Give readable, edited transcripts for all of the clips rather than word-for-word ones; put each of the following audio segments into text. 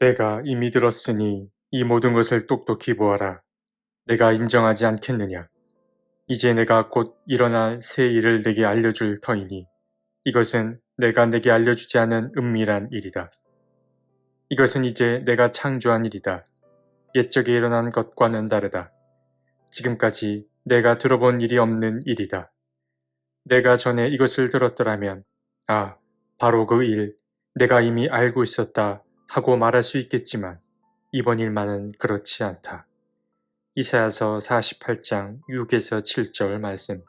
내가 이미 들었으니 이 모든 것을 똑똑히 보아라. 내가 인정하지 않겠느냐. 이제 내가 곧 일어날 새 일을 내게 알려줄 터이니 이것은 내가 내게 알려주지 않은 은밀한 일이다. 이것은 이제 내가 창조한 일이다. 옛적에 일어난 것과는 다르다. 지금까지 내가 들어본 일이 없는 일이다. 내가 전에 이것을 들었더라면 아, 바로 그 일, 내가 이미 알고 있었다 하고 말할 수 있겠지만 이번 일만은 그렇지 않다. 이사야서 48장 6에서 7절 말씀.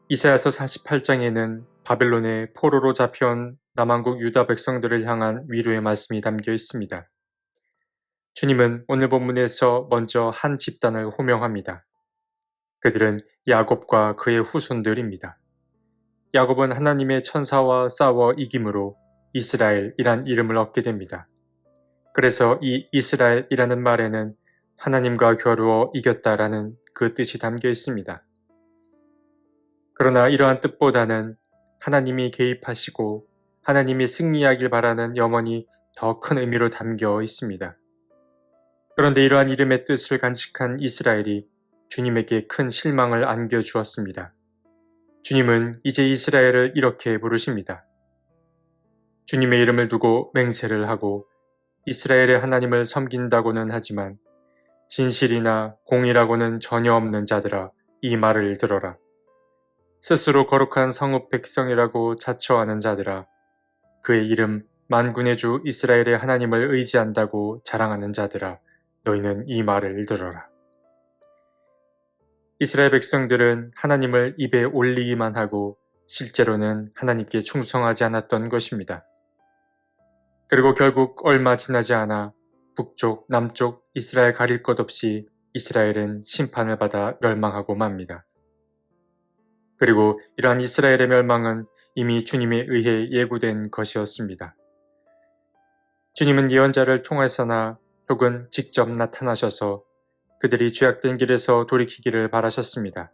이사야서 48장에는 바벨론의 포로로 잡혀온 남한국 유다 백성들을 향한 위로의 말씀이 담겨 있습니다. 주님은 오늘 본문에서 먼저 한 집단을 호명합니다. 그들은 야곱과 그의 후손들입니다. 야곱은 하나님의 천사와 싸워 이김으로 이스라엘이란 이름을 얻게 됩니다. 그래서 이 이스라엘이라는 말에는 하나님과 겨루어 이겼다라는 그 뜻이 담겨 있습니다. 그러나 이러한 뜻보다는 하나님이 개입하시고 하나님이 승리하길 바라는 염원이 더 큰 의미로 담겨 있습니다. 그런데 이러한 이름의 뜻을 간직한 이스라엘이 주님에게 큰 실망을 안겨주었습니다. 주님은 이제 이스라엘을 이렇게 부르십니다. 주님의 이름을 두고 맹세를 하고 이스라엘의 하나님을 섬긴다고는 하지만 진실이나 공의라고는 전혀 없는 자들아, 이 말을 들어라. 스스로 거룩한 성읍 백성이라고 자처하는 자들아, 그의 이름 만군의 주 이스라엘의 하나님을 의지한다고 자랑하는 자들아, 너희는 이 말을 들어라. 이스라엘 백성들은 하나님을 입에 올리기만 하고 실제로는 하나님께 충성하지 않았던 것입니다. 그리고 결국 얼마 지나지 않아 북쪽, 남쪽 이스라엘 가릴 것 없이 이스라엘은 심판을 받아 멸망하고 맙니다. 그리고 이러한 이스라엘의 멸망은 이미 주님에 의해 예고된 것이었습니다. 주님은 예언자를 통해서나 혹은 직접 나타나셔서 그들이 죄악된 길에서 돌이키기를 바라셨습니다.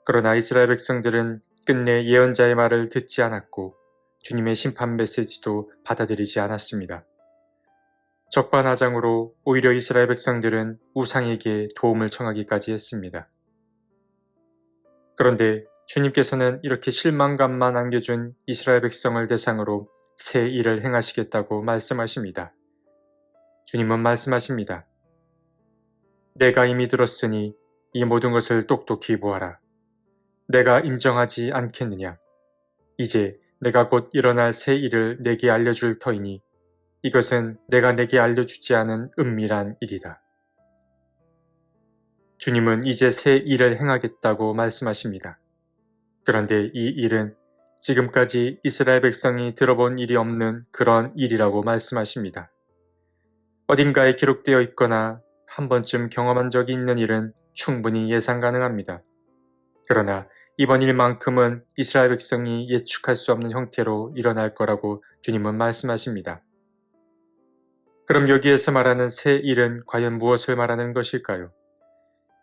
그러나 이스라엘 백성들은 끝내 예언자의 말을 듣지 않았고 주님의 심판 메시지도 받아들이지 않았습니다. 적반하장으로 오히려 이스라엘 백성들은 우상에게 도움을 청하기까지 했습니다. 그런데 주님께서는 이렇게 실망감만 안겨준 이스라엘 백성을 대상으로 새 일을 행하시겠다고 말씀하십니다. 주님은 말씀하십니다. 내가 이미 들었으니 이 모든 것을 똑똑히 보아라. 내가 인정하지 않겠느냐. 이제 내가 곧 일어날 새 일을 내게 알려줄 터이니 이것은 내가 내게 알려주지 않은 은밀한 일이다. 주님은 이제 새 일을 행하겠다고 말씀하십니다. 그런데 이 일은 지금까지 이스라엘 백성이 들어본 일이 없는 그런 일이라고 말씀하십니다. 어딘가에 기록되어 있거나 한 번쯤 경험한 적이 있는 일은 충분히 예상 가능합니다. 그러나 이번 일만큼은 이스라엘 백성이 예측할 수 없는 형태로 일어날 거라고 주님은 말씀하십니다. 그럼 여기에서 말하는 새 일은 과연 무엇을 말하는 것일까요?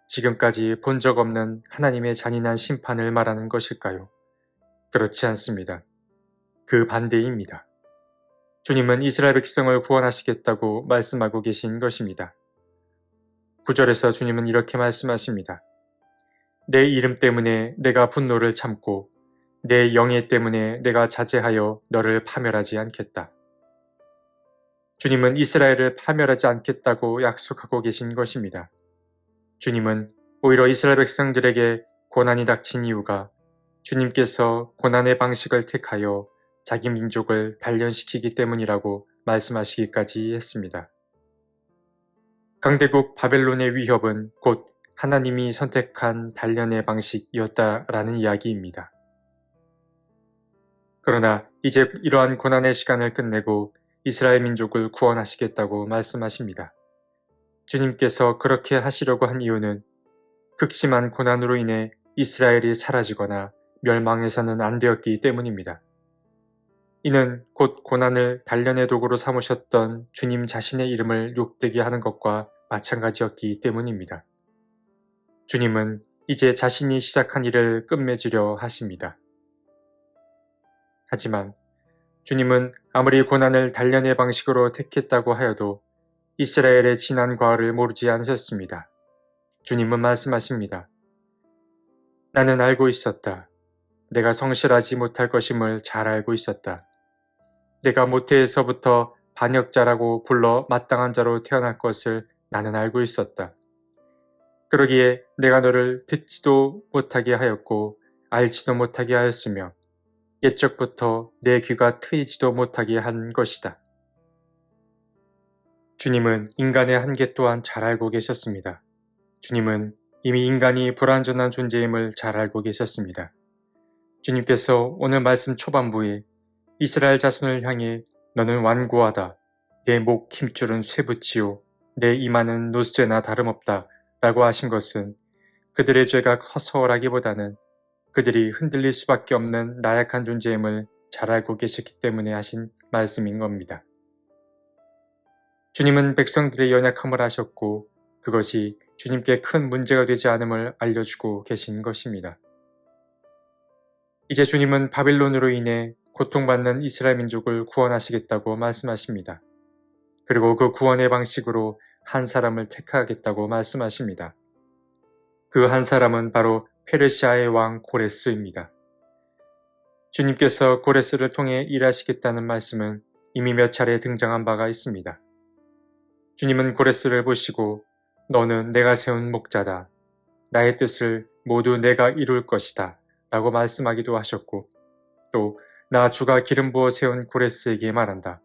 지금까지 본 적 없는 하나님의 잔인한 심판을 말하는 것일까요? 그렇지 않습니다. 그 반대입니다. 주님은 이스라엘 백성을 구원하시겠다고 말씀하고 계신 것입니다. 9절에서 주님은 이렇게 말씀하십니다. 내 이름 때문에 내가 분노를 참고 내 영예 때문에 내가 자제하여 너를 파멸하지 않겠다. 주님은 이스라엘을 파멸하지 않겠다고 약속하고 계신 것입니다. 주님은 오히려 이스라엘 백성들에게 고난이 닥친 이유가 주님께서 고난의 방식을 택하여 자기 민족을 단련시키기 때문이라고 말씀하시기까지 했습니다. 강대국 바벨론의 위협은 곧 하나님이 선택한 단련의 방식이었다라는 이야기입니다. 그러나 이제 이러한 고난의 시간을 끝내고 이스라엘 민족을 구원하시겠다고 말씀하십니다. 주님께서 그렇게 하시려고 한 이유는 극심한 고난으로 인해 이스라엘이 사라지거나 멸망해서는 안 되었기 때문입니다. 이는 곧 고난을 단련의 도구로 삼으셨던 주님 자신의 이름을 욕되게 하는 것과 마찬가지였기 때문입니다. 주님은 이제 자신이 시작한 일을 끝맺으려 하십니다. 하지만 주님은 아무리 고난을 단련의 방식으로 택했다고 하여도 이스라엘의 지난 과거를 모르지 않으셨습니다. 주님은 말씀하십니다. 나는 알고 있었다. 내가 성실하지 못할 것임을 잘 알고 있었다. 내가 모태에서부터 반역자라고 불러 마땅한 자로 태어날 것을 나는 알고 있었다. 그러기에 내가 너를 듣지도 못하게 하였고 알지도 못하게 하였으며 옛적부터 내 귀가 트이지도 못하게 한 것이다. 주님은 인간의 한계 또한 잘 알고 계셨습니다. 주님은 이미 인간이 불완전한 존재임을 잘 알고 계셨습니다. 주님께서 오늘 말씀 초반부에 이스라엘 자손을 향해 너는 완고하다. 내 목 힘줄은 쇠붙이요. 내 이마는 노쇠나 다름없다. 라고 하신 것은 그들의 죄가 허서라기보다는 그들이 흔들릴 수밖에 없는 나약한 존재임을 잘 알고 계셨기 때문에 하신 말씀인 겁니다. 주님은 백성들의 연약함을 아셨고 그것이 주님께 큰 문제가 되지 않음을 알려주고 계신 것입니다. 이제 주님은 바빌론으로 인해 고통받는 이스라엘 민족을 구원하시겠다고 말씀하십니다. 그리고 그 구원의 방식으로 한 사람을 택하겠다고 말씀하십니다. 그 한 사람은 바로 페르시아의 왕 고레스입니다. 주님께서 고레스를 통해 일하시겠다는 말씀은 이미 몇 차례 등장한 바가 있습니다. 주님은 고레스를 보시고 너는 내가 세운 목자다. 나의 뜻을 모두 내가 이룰 것이다. 라고 말씀하기도 하셨고 또 나 주가 기름 부어 세운 고레스에게 말한다.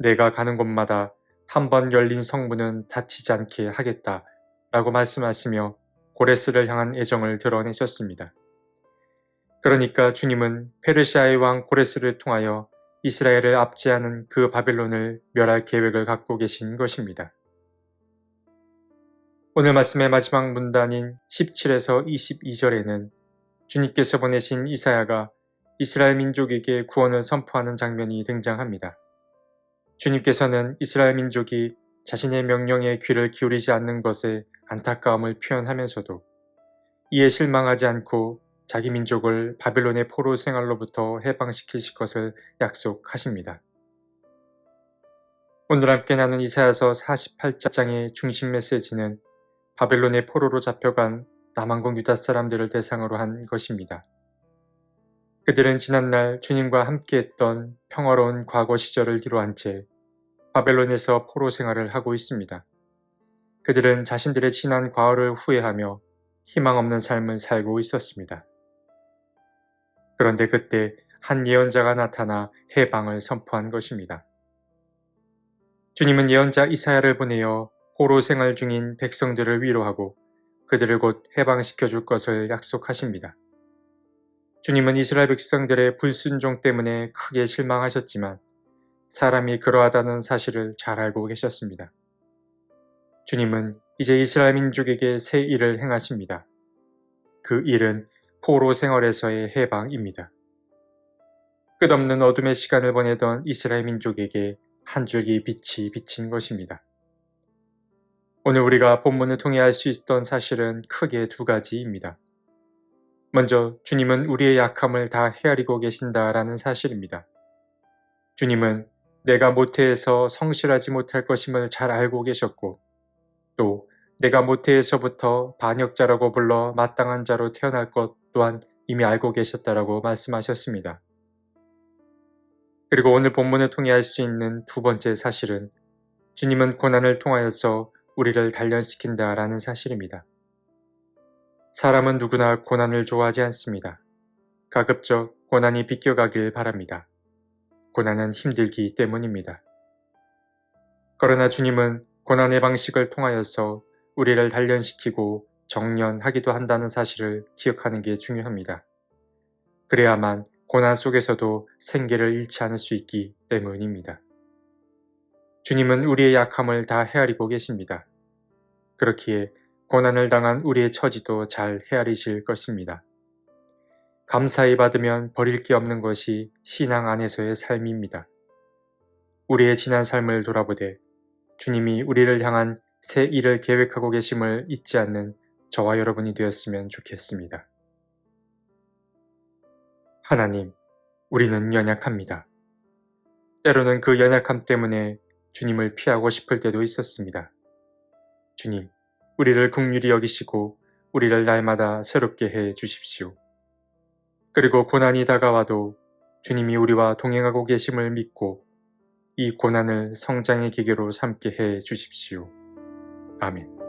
내가 가는 곳마다 한 번 열린 성문은 닫히지 않게 하겠다. 라고 말씀하시며 고레스를 향한 애정을 드러내셨습니다. 그러니까 주님은 페르시아의 왕 고레스를 통하여 이스라엘을 압제하는 그 바벨론을 멸할 계획을 갖고 계신 것입니다. 오늘 말씀의 마지막 문단인 17에서 22절에는 주님께서 보내신 이사야가 이스라엘 민족에게 구원을 선포하는 장면이 등장합니다. 주님께서는 이스라엘 민족이 자신의 명령에 귀를 기울이지 않는 것에 안타까움을 표현하면서도 이에 실망하지 않고 자기 민족을 바벨론의 포로 생활로부터 해방시키실 것을 약속하십니다. 오늘 함께 나눈 이사야서 48장의 중심 메시지는 바벨론의 포로로 잡혀간 남한국 유다 사람들을 대상으로 한 것입니다. 그들은 지난날 주님과 함께했던 평화로운 과거 시절을 뒤로한 채 바벨론에서 포로 생활을 하고 있습니다. 그들은 자신들의 지난 과거를 후회하며 희망 없는 삶을 살고 있었습니다. 그런데 그때 한 예언자가 나타나 해방을 선포한 것입니다. 주님은 예언자 이사야를 보내어 포로 생활 중인 백성들을 위로하고 그들을 곧 해방시켜 줄 것을 약속하십니다. 주님은 이스라엘 백성들의 불순종 때문에 크게 실망하셨지만 사람이 그러하다는 사실을 잘 알고 계셨습니다. 주님은 이제 이스라엘 민족에게 새 일을 행하십니다. 그 일은 포로 생활에서의 해방입니다. 끝없는 어둠의 시간을 보내던 이스라엘 민족에게 한 줄기 빛이 비친 것입니다. 오늘 우리가 본문을 통해 알 수 있던 사실은 크게 두 가지입니다. 먼저 주님은 우리의 약함을 다 헤아리고 계신다라는 사실입니다. 주님은 내가 모태에서 성실하지 못할 것임을 잘 알고 계셨고 또 내가 모태에서부터 반역자라고 불러 마땅한 자로 태어날 것 또한 이미 알고 계셨다라고 말씀하셨습니다. 그리고 오늘 본문을 통해 알 수 있는 두 번째 사실은 주님은 고난을 통하여서 우리를 단련시킨다라는 사실입니다. 사람은 누구나 고난을 좋아하지 않습니다. 가급적 고난이 비껴가길 바랍니다. 고난은 힘들기 때문입니다. 그러나 주님은 고난의 방식을 통하여서 우리를 단련시키고 정련하기도 한다는 사실을 기억하는 게 중요합니다. 그래야만 고난 속에서도 생계를 잃지 않을 수 있기 때문입니다. 주님은 우리의 약함을 다 헤아리고 계십니다. 그렇기에 고난을 당한 우리의 처지도 잘 헤아리실 것입니다. 감사히 받으면 버릴 게 없는 것이 신앙 안에서의 삶입니다. 우리의 지난 삶을 돌아보되 주님이 우리를 향한 새 일을 계획하고 계심을 잊지 않는 저와 여러분이 되었으면 좋겠습니다. 하나님, 우리는 연약합니다. 때로는 그 연약함 때문에 주님을 피하고 싶을 때도 있었습니다. 주님, 우리를 긍휼히 여기시고 우리를 날마다 새롭게 해 주십시오. 그리고 고난이 다가와도 주님이 우리와 동행하고 계심을 믿고 이 고난을 성장의 기계로 삼게 해 주십시오. 아멘.